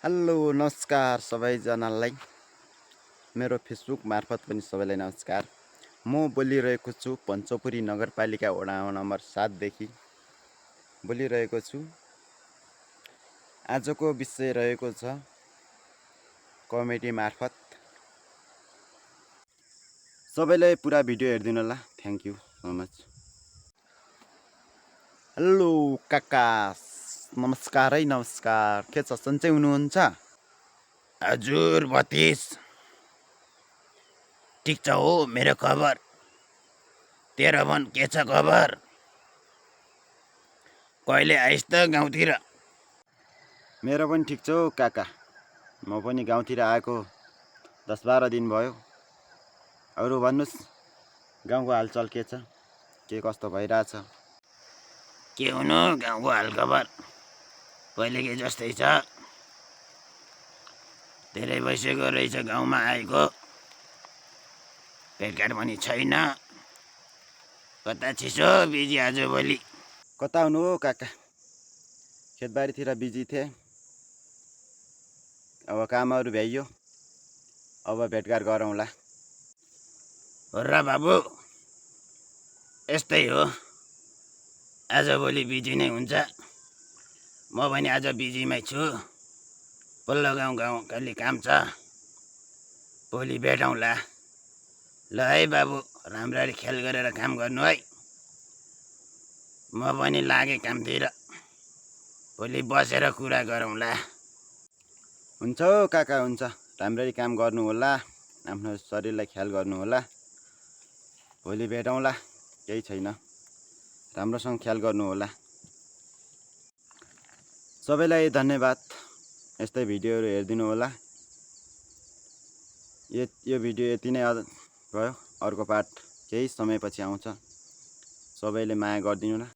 Hello नमस्कार सबैजनालाई मेरो फेसबुक मार्फत पनि सबैलाई नमस्कार। म बोलिरहेको छु पञ्चपुरी नगरपालिका वडा नम्बर 7 देखि बोलिरहेको छु। आजको विषय रहेको छ कमेडी मार्फत। सबैले पुरा भिडियो हेर्दिनु होला। Thank you so much. Hello काका, नमस्कार है नमस्कार। के छ सन्चै हुनुहुन्छ? हजुर भतिस ठिक छ हो मेरो खबर। तेरो भन के छ खबर? कहिले आइस् त गाउँतिर? मेरो पनि ठिक छ हौ काका। म पनि गाउँतिर आएको 10-12 दिन भयो। अरू भन्नुहोस्, गाउँको हालचाल के छ? के कस्तो भइरहेछ? के हुनु गाउँको हालखबर पहिलेकै जस्तै छ। धेरै भइसक्यो रहेछ गाउँमा आएको, भेटघाट पनि छैन। कता छिसो बिजी आजभोलि? कता हुनु हो काका? खेतबारीतिर बिजी थिए। अब कामहरू भ्याइयो, अब भेटघाट गरौँला। हो र बाबु, यस्तै हो, आजभोलि बिजी नै हुन्छ। म पनि आज बिजीमै छु। पल्लो गाउँ अलि काम छ, भोलि भेटौँला। ल है बाबु, राम्ररी ख्याल गरेर काम गर्नु है। म पनि लागेँ कामतिर, भोलि बसेर कुरा गरौँला। हुन्छ हौ काका, हुन्छ। राम्ररी काम गर्नु होला, आफ्नो शरीरलाई ख्याल गर्नु होला। भोलि भेटौँला, केही छैन। राम्रोसँग ख्याल गर्नु होला। सबैलाई धन्यवाद। यस्तै भिडियोहरू हेरिदिनु होला। यो भिडियो यति नै भयो। अर्को पार्ट केही समयपछि आउँछ। सबैले माया गरिदिनु होला।